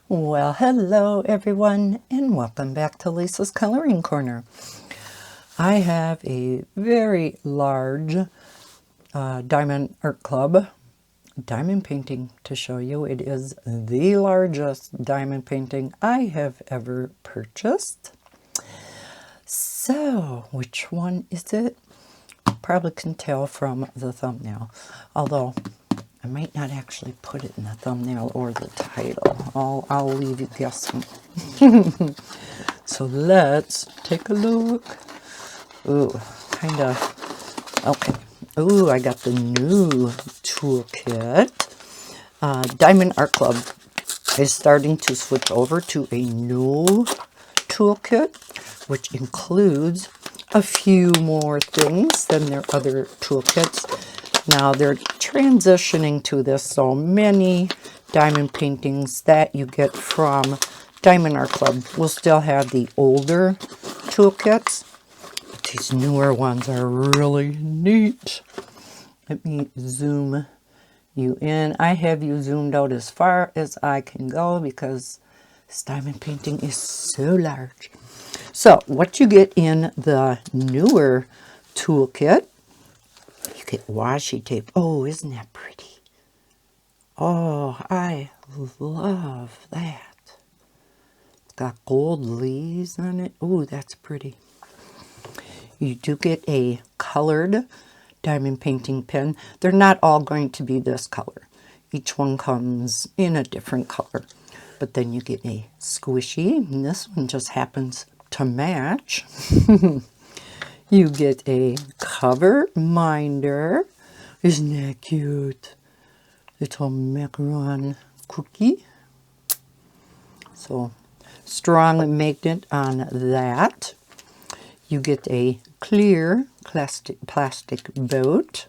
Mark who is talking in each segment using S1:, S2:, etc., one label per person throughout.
S1: Well, hello everyone, and welcome back to Lisa's Coloring Corner. I have a very large Diamond Art Club diamond painting to show you. It is the largest diamond painting I have ever purchased. So, which one is it? Probably can tell from the thumbnail, although I might not actually put it in the thumbnail or the title. I'll leave you guessing. So let's take a look. Ooh, kind of, okay. Ooh, I got the new toolkit. Diamond Art Club is starting to switch over to a new toolkit, which includes a few more things than their other toolkits. Now they're transitioning to this, so many diamond paintings that you get from Diamond Art Club will still have the older toolkits, but these newer ones are really neat. Let me zoom you in. I have you zoomed out as far as I can go because this diamond painting is so large. So what you get in the newer toolkit, you get washi tape. Oh, isn't that pretty? Oh, I love that. It's got gold leaves on it. Oh, that's pretty. You do get a colored diamond painting pen. They're not all going to be this color. Each one comes in a different color. But then you get a squishy, and this one just happens to match. You get a cover minder. Isn't that cute? Little macaron cookie. So strong magnet on that. You get a clear plastic boat,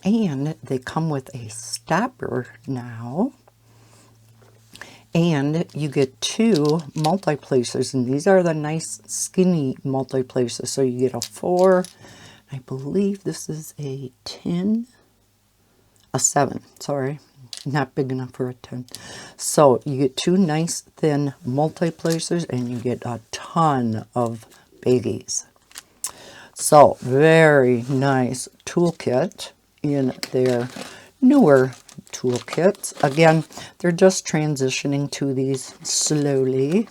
S1: and they come with a stopper now. And you get two multi-placers, and these are the nice skinny multi-placers. So you get a 4, I believe this is a 10, a 7, sorry, not big enough for a 10. So you get two nice thin multi-placers, and you get a ton of biggies. So very nice toolkit in their newer toolkits. Again, they're just transitioning to these slowly.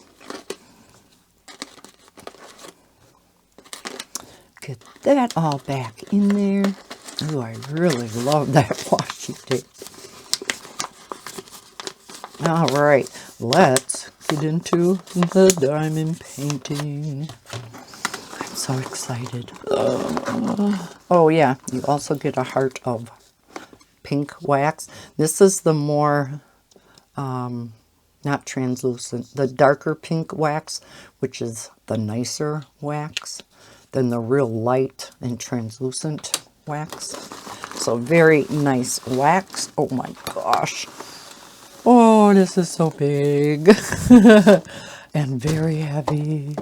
S1: Get that all back in there. Oh, I really love that washi tape. All right, let's get into the diamond painting. I'm so excited. Oh yeah, you also get a heart of pink wax. This is the more, not translucent, the darker pink wax, which is the nicer wax than the real light and translucent wax. So very nice wax. Oh my gosh. Oh, this is so big and very heavy.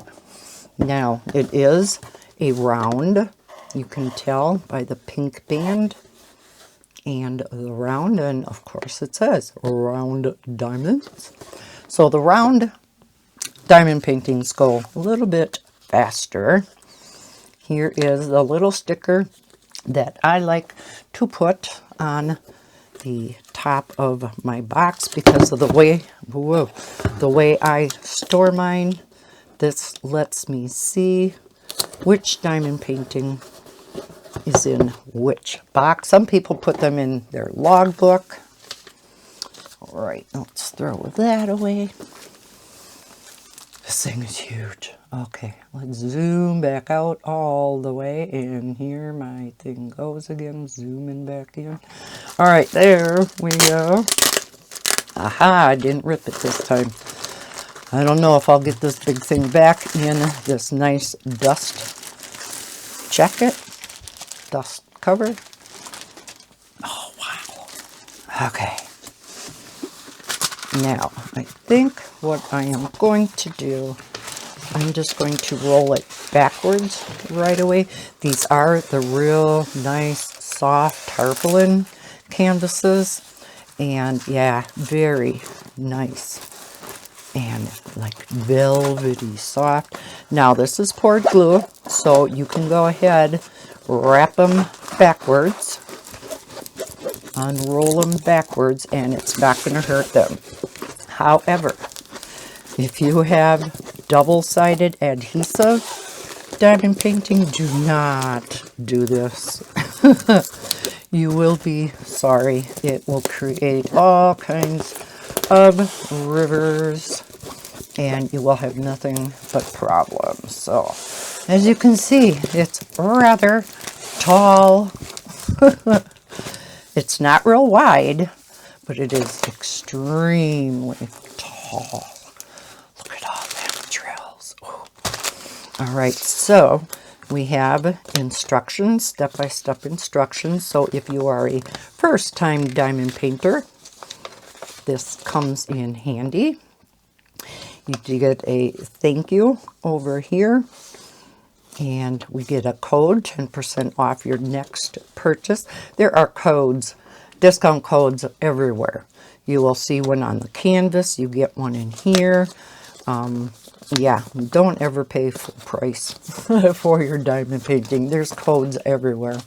S1: Now, it is a round. You can tell by the pink band and the round, and of course it says round diamonds. So the round diamond paintings go a little bit faster. Here is the little sticker that I like to put on the top of my box because of the way I store mine. This lets me see which diamond painting is in which box. Some people put them in their logbook. All right, let's throw that away. This thing is huge. Okay, let's zoom back out all the way, and here my thing goes again, zooming back in. All right, there we go. Aha, I didn't rip it this time. I don't know if I'll get this big thing back in this nice dust jacket, dust cover. Oh, wow. Okay. Now, I think what I am going to do, I'm just going to roll it backwards right away. These are the real nice, soft tarpaulin canvases. And yeah, very nice. and like velvety soft. Now this is poured glue, so you can go ahead, wrap them backwards, unroll them backwards, and it's not going to hurt them. However, if you have double-sided adhesive diamond painting, do not do this. You will be sorry. It will create all kinds of rivers, and you will have nothing but problems. So, as you can see, it's rather tall. It's not real wide, but it is extremely tall. Look at all them drills. Ooh. All right, so we have instructions, step-by-step instructions. So if you are a first-time diamond painter, this comes in handy. You do get a thank you over here, and we get a code, 10% off your next purchase. There are codes, discount codes everywhere. You will see one on the canvas. You get one in here. Yeah, don't ever pay full price for your diamond painting. There's codes everywhere.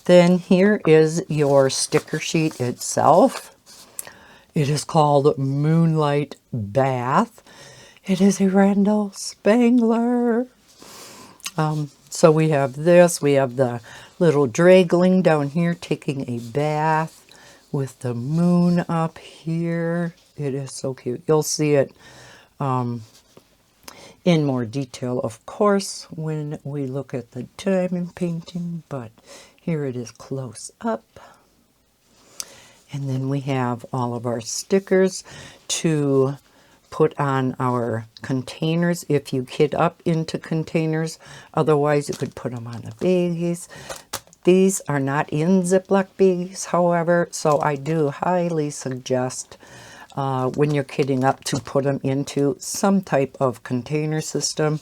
S1: Then here is your sticker sheet itself. It is called Moonlight Bath. It is a Randall Spangler. So we have this. We have the little dragling down here taking a bath with the moon up here. It is so cute. You'll see it in more detail, of course, when we look at the diamond painting, but here it is close up. And then we have all of our stickers to put on our containers if you kit up into containers. Otherwise, you could put them on the baggies. These are not in Ziploc baggies, however, so I do highly suggest when you're kitting up to put them into some type of container system.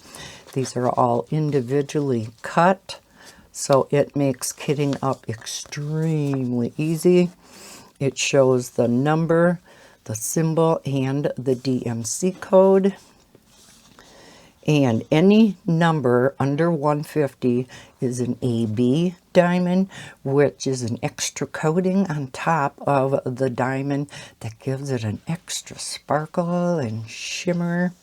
S1: These are all individually cut, so it makes kitting up extremely easy. It shows the number, the symbol, and the DMC code. And any number under 150 is an AB diamond, which is an extra coating on top of the diamond that gives it an extra sparkle and shimmer.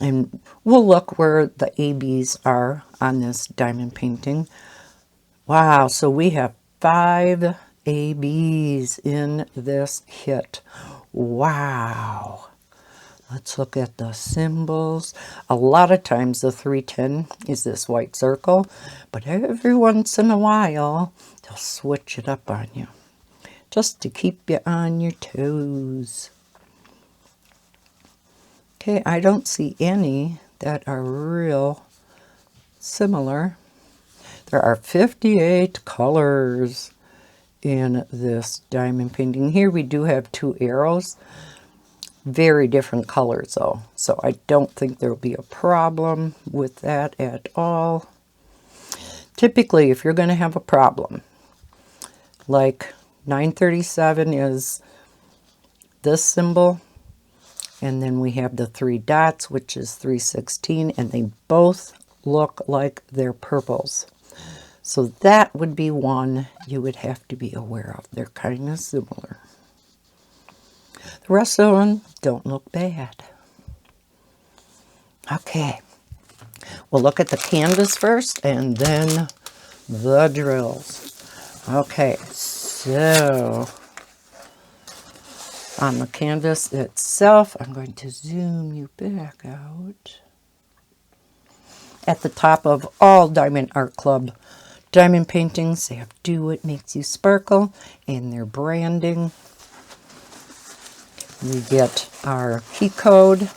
S1: And we'll look where the ABs are on this diamond painting. Wow, so we have 5 ABs in this kit. Wow. Let's look at the symbols. A lot of times the 310 is this white circle, but every once in a while they'll switch it up on you just to keep you on your toes. Okay, I don't see any that are real similar. There are 58 colors in this diamond painting. Here we do have 2 arrows. Very different colors though, so I don't think there will be a problem with that at all. Typically, if you're going to have a problem, like 937 is this symbol, and then we have the 3 dots, which is 316, and they both look like they're purples. So that would be one you would have to be aware of. They're kind of similar. The rest of them don't look bad. Okay, we'll look at the canvas first and then the drills. Okay, so on the canvas itself, I'm going to zoom you back out. At the top of all Diamond Art Club diamond paintings, they have "Do What Makes You Sparkle" and their branding. We get our key code,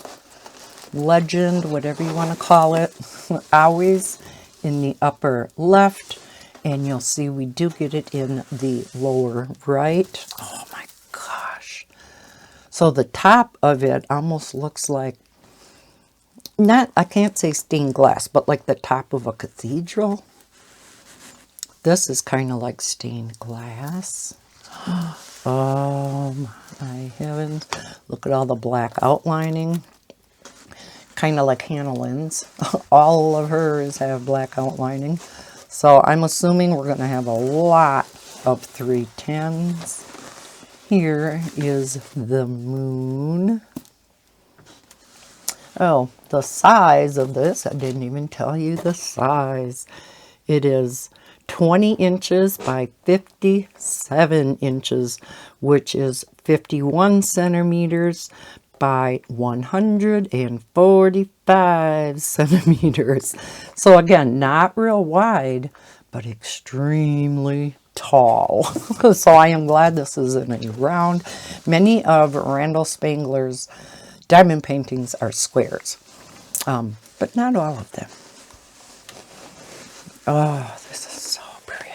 S1: legend, whatever you want to call it, always in the upper left, and you'll see we do get it in the lower right. Oh my gosh. So the top of it almost looks like, not, I can't say stained glass, but like the top of a cathedral. This is kind of like stained glass. My heavens. Look at all the black outlining. Kind of like Hannah Lynn's. All of hers have black outlining. So I'm assuming we're going to have a lot of 310s. Here is the moon. Oh, the size of this, I didn't even tell you the size. It is 20 inches by 57 inches, which is 51 centimeters by 145 centimeters. So again, not real wide, but extremely tall. So I am glad this is in a round. Many of Randall Spangler's diamond paintings are squares, but not all of them. Oh, this is so pretty.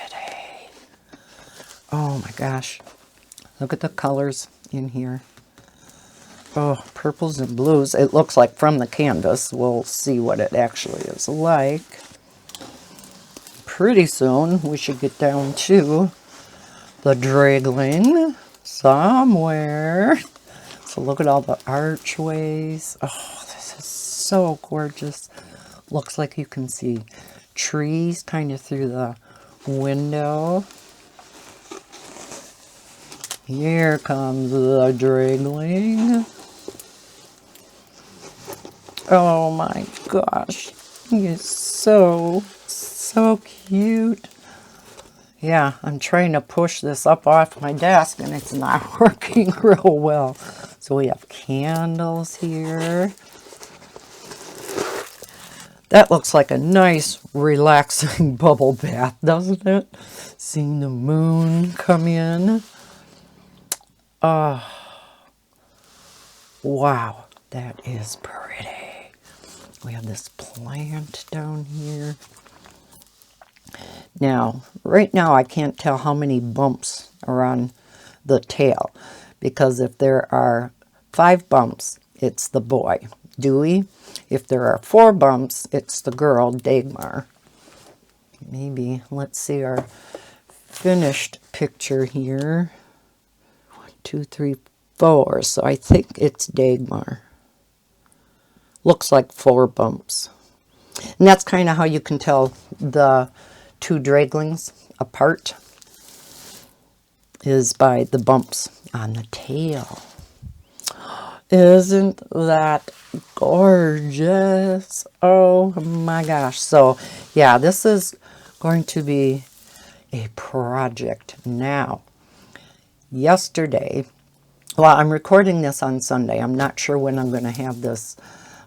S1: Oh my gosh. Look at the colors in here. Oh, purples and blues. It looks like from the canvas. We'll see what it actually is like. Pretty soon we should get down to the draggling somewhere. So look at all the archways. Oh, this is so gorgeous. Looks like you can see trees kind of through the window. Here comes the draggling. Oh my gosh. He is so cute. Yeah, I'm trying to push this up off my desk and it's not working real well. So we have candles here. That looks like a nice, relaxing bubble bath, doesn't it? Seeing the moon come in. Oh, wow, that is pretty. We have this plant down here. Now, right now I can't tell how many bumps are on the tail, because if there are 5 bumps, it's the boy, Dewey. If there are 4 bumps, it's the girl, Dagmar. Maybe, let's see our finished picture here. 1, 2, 3, 4. So I think it's Dagmar. Looks like 4 bumps. And that's kind of how you can tell the 2 draglings apart, is by the bumps on the tail. Isn't that gorgeous? Oh my gosh. So yeah, this is going to be a project. Now, yesterday, well, I'm recording this on Sunday. I'm not sure when I'm going to have this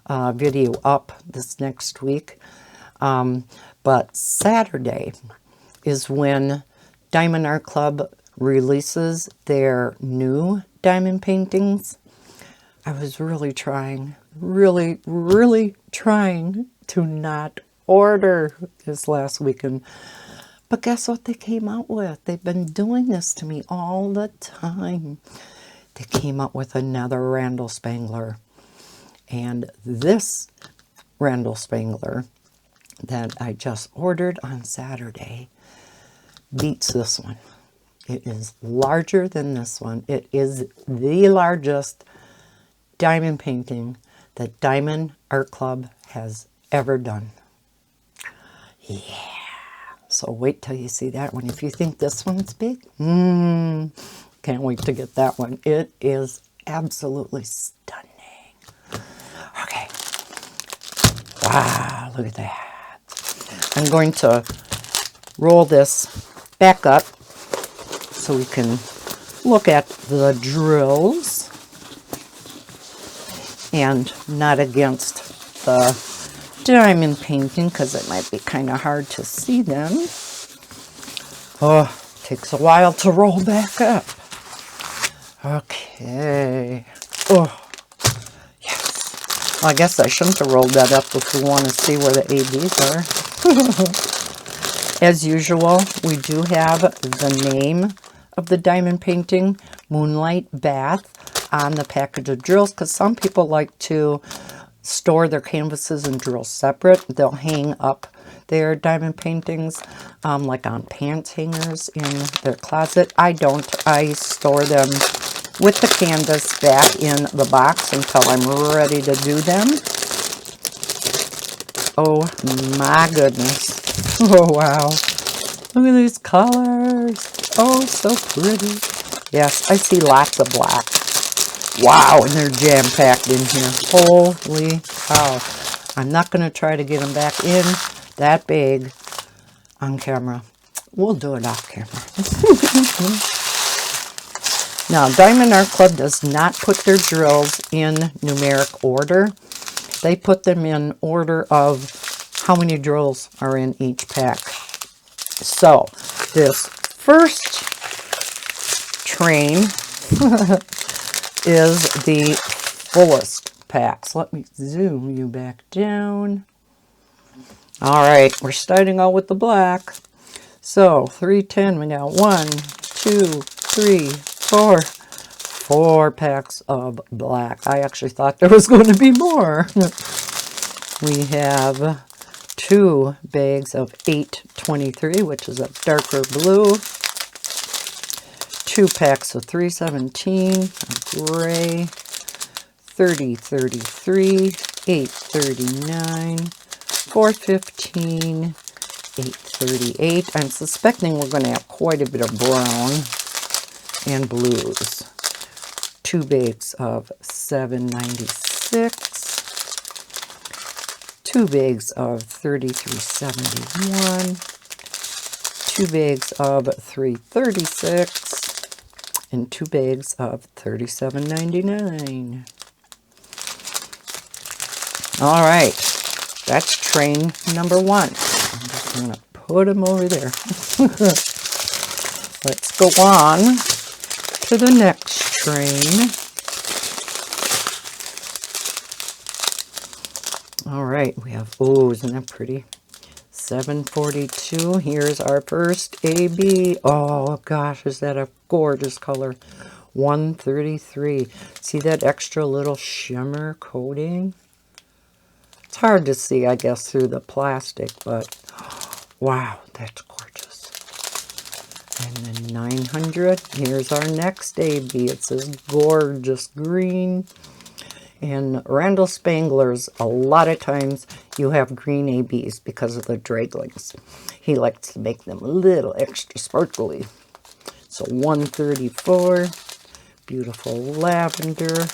S1: video up this next week. But Saturday is when Diamond Art Club releases their new diamond paintings. I was really trying, really trying to not order this last weekend. But guess what they came out with? They've been doing this to me all the time. They came up with another Randall Spangler. And this Randall Spangler that I just ordered on Saturday beats this one. It is larger than this one. It is the largest diamond painting that Diamond Art Club has ever done. Yeah. So wait till you see that one. If you think this one's big, can't wait to get that one. It is absolutely stunning. Okay. Wow, look at that. I'm going to roll this back up so we can look at the drills and not against the diamond painting because it might be kind of hard to see them. Oh, takes a while to roll back up. Okay. Oh, yes. Well, I guess I shouldn't have rolled that up if we want to see where the ABs are. As usual, we do have the name of the diamond painting, Moonlight Bath, on the package of drills, because some people like to store their canvases and drills separate. They'll hang up their diamond paintings like on pants hangers in their closet. I don't. I store them with the canvas back in the box until I'm ready to do them. Oh my goodness. Oh wow. Look at these colors. Oh, so pretty. Yes, I see lots of black. Wow, and they're jam-packed in here. Holy cow. I'm not going to try to get them back in that big on camera. We'll do it off camera. Now, Diamond Art Club does not put their drills in numeric order. They put them in order of how many drills are in each pack. So, this first train is the fullest packs. Let me zoom you back down. All right, we're starting out with the black. So 310, we got 1, 2, 3, 4. 4 packs of black. I actually thought there was going to be more. We have 2 bags of 823, which is a darker blue. 2 packs of 317, gray. 3033, 839, 415, 838. I'm suspecting we're going to have quite a bit of brown and blues. 2 bags of 796, 2 bags of 3371, 2 bags of 336, and 2 bags of 37.99. All right, that's train number 1. I'm just going to put them over there. Let's go on to the next train. All right, we have, oh, isn't that pretty? 742. Here's our first AB. Oh gosh, is that a gorgeous color? 133. See that extra little shimmer coating? It's hard to see, I guess, through the plastic, but wow, that's gorgeous. And then 900. Here's our next AB. It's this gorgeous green. And Randall Spangler's, a lot of times you have green ABs because of the draglings. He likes to make them a little extra sparkly. So 134, beautiful lavender.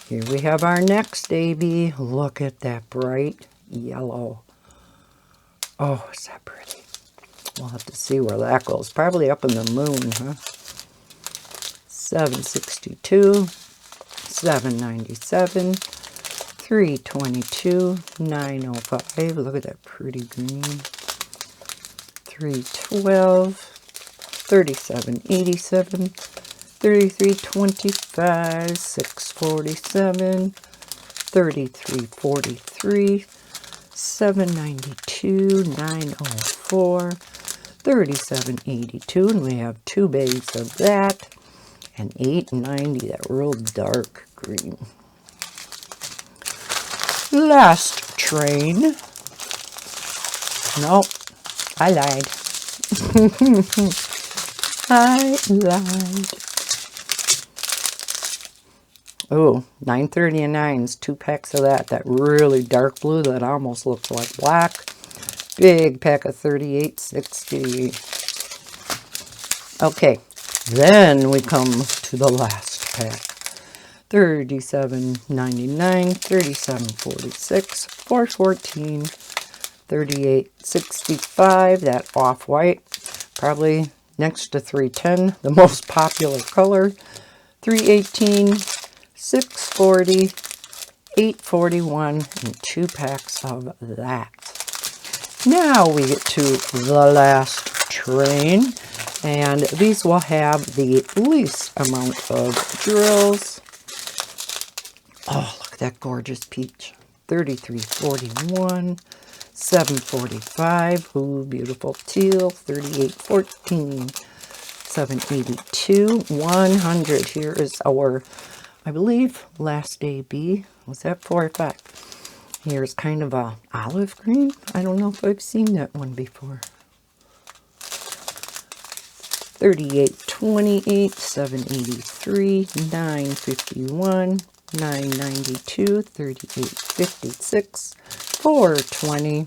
S1: Here we have our next AB. Look at that bright yellow. Oh, is that pretty? We'll have to see where that goes. Probably up in the moon, huh? 762, 797, 322, 905. Look at that pretty green. 312, 3787, 3325, 647, 3343, 792, 904, 3782, and we have 2 bags of that, and 890, that real dark green. Last train. Nope, I lied. I lied. Oh, 939s, 2 packs of that. That really dark blue that almost looks like black. Big pack of 3860. Okay, then we come to the last pack. 37.99, 37.46, 414, 38.65. That off-white, probably next to 310, the most popular color. 318, 640, 841, and 2 packs of that. Now we get to the last train, and these will have the least amount of drills. Oh, look at that gorgeous peach. 3341, 745. Ooh, beautiful teal. 3814, 782, 100. Here is our, I believe, last AB. Was that 4 or 5? Here's kind of a olive green. I don't know if I've seen that one before. 38.28, 783, 951, 992, 38.56, 420,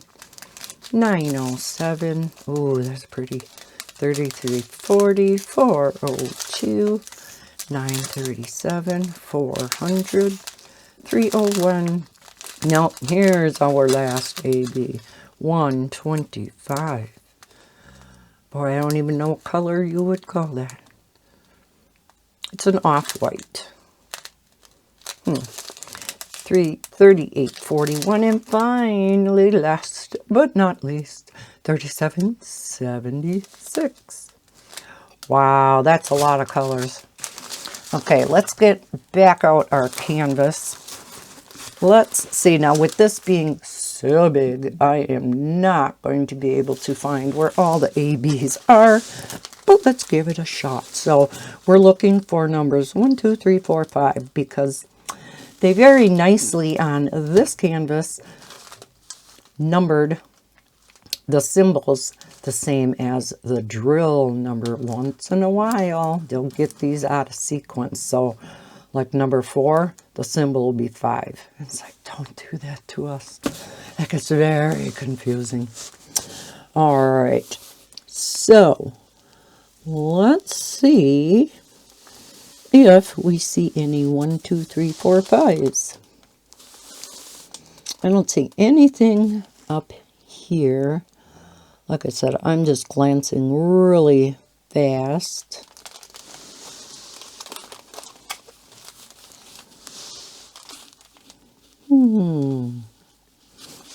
S1: 907. Ooh, that's pretty. 33.40, 402, 937, 400, 301. No, here's our last AB. 125. Boy, I don't even know what color you would call that. It's an off-white. 38.41, and finally, last but not least, 37.76. Wow, that's a lot of colors. Okay, let's get back out our canvas. Let's see, now with this being so big, I am not going to be able to find where all the ABs are, but let's give it a shot. So we're looking for numbers 1, 2, 3, 4, 5, because they very nicely on this canvas numbered the symbols the same as the drill number. Once in a while, they'll get these out of sequence. So like number 4, the symbol will be 5. It's like, don't do that to us. That gets very confusing. All right. So let's see if we see any 1, 2, 3, 4, 5s. I don't see anything up here. Like I said, I'm just glancing really fast.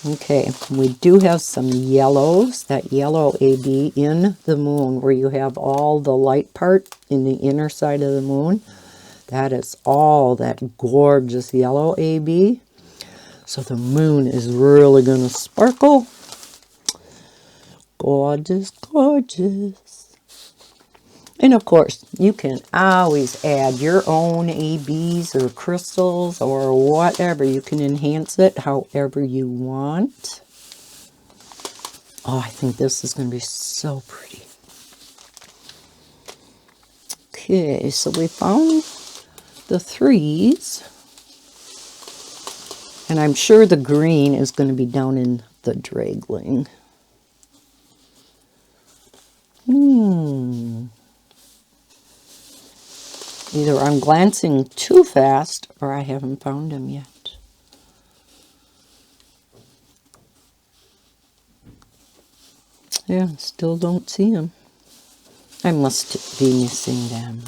S1: Okay, we do have some yellows, that yellow AB in the moon, where you have all the light part in the inner side of the moon. That is all that gorgeous yellow AB. So the moon is really going to sparkle. Gorgeous, gorgeous. And of course, you can always add your own ABs or crystals or whatever. You can enhance it however you want. Oh, I think this is going to be so pretty. Okay, so we found the 3s. And I'm sure the green is going to be down in the dragling. Either I'm glancing too fast or I haven't found him yet. Yeah, still don't see him. I must be missing them.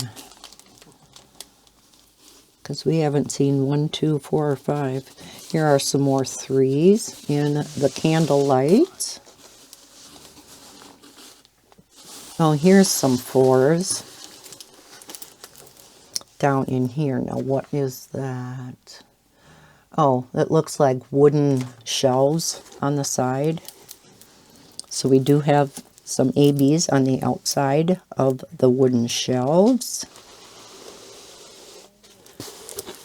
S1: Because we haven't seen 1, 2, 4, or 5. Here are some more 3s in the candlelight. Oh, here's some 4s. Down in here. Now, what is that? Oh, it looks like wooden shelves on the side. So we do have some ABs on the outside of the wooden shelves.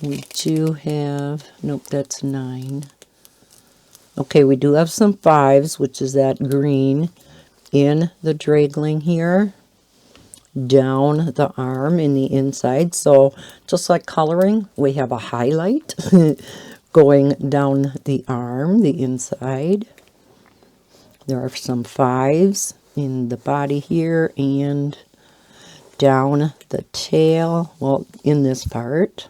S1: We do have, nope, that's 9. Okay, we do have some 5s, which is that green in the dragling here. Down the arm in the inside. So just like coloring, we have a highlight going down the arm, the inside. There are some 5s in the body here and down the tail, well, in this part.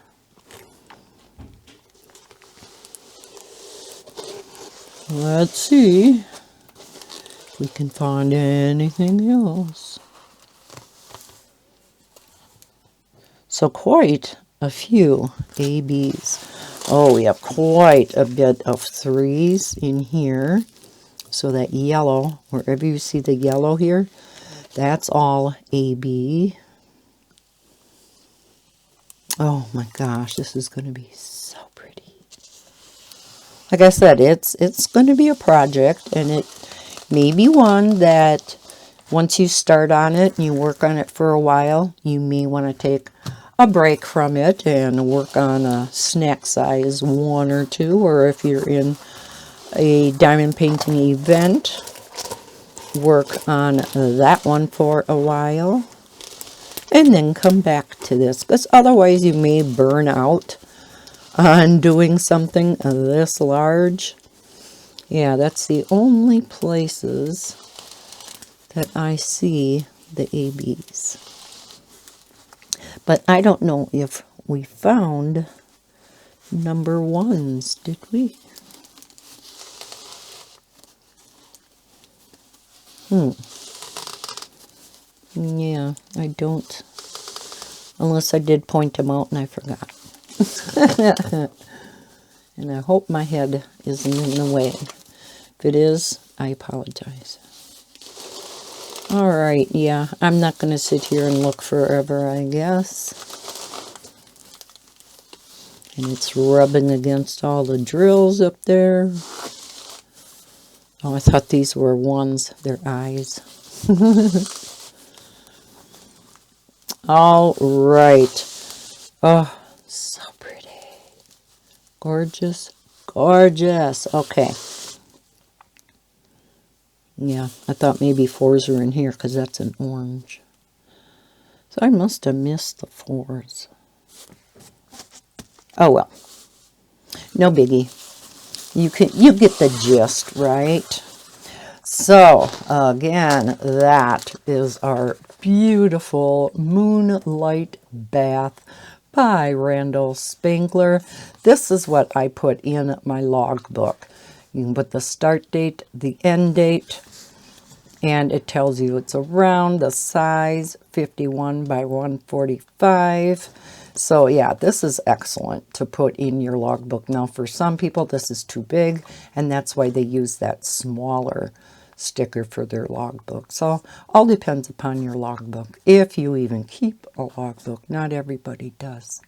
S1: Let's see if we can find anything else. So quite a few ABs. Oh, we have quite a bit of 3s in here. So that yellow, wherever you see the yellow here, that's all AB. Oh my gosh, this is going to be so pretty. Like I said, it's going to be a project, and it may be one that once you start on it and you work on it for a while, you may want to take a break from it and work on a snack size 1 or 2, or if you're in a diamond painting event, work on that one for a while, and then come back to this, because otherwise you may burn out on doing something this large. Yeah, that's the only places that I see the ABs. But I don't know if we found number ones, did we? Yeah, I don't. Unless I did point them out and I forgot. And I hope my head isn't in the way. If it is, I apologize. All right, yeah, I'm not going to sit here and look forever, I guess. And it's rubbing against all the drills up there. Oh, I thought these were ones, they're eyes. All right. Oh, so pretty. Gorgeous, gorgeous. Okay. Yeah, I thought maybe fours were in here because that's an orange. So I must have missed the fours. Oh well. No biggie. You get the gist, right? So, again, that is our beautiful Moonlight Bath by Randall Spangler. This is what I put in my logbook. You can put the start date, the end date, and it tells you it's around the size 51 by 145. So yeah, this is excellent to put in your logbook. Now for some people this is too big, and that's why they use that smaller sticker for their logbook. So all depends upon your logbook, if you even keep a logbook. Not everybody does.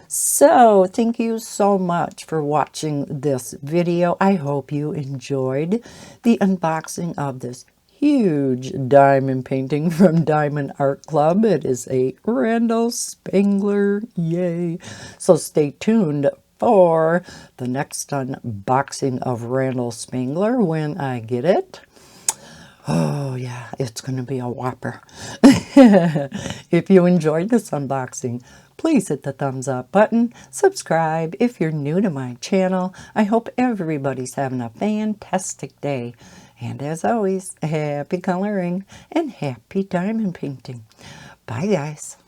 S1: So thank you so much for watching this video. I hope you enjoyed the unboxing of this huge diamond painting from Diamond Art Club. It is a Randall Spangler, yay. So stay tuned for the next unboxing of Randall Spangler when I get it. Oh yeah, it's going to be a whopper. If you enjoyed this unboxing, please hit the thumbs up button. Subscribe if you're new to my channel. I hope everybody's having a fantastic day. And as always, happy coloring and happy diamond painting. Bye guys.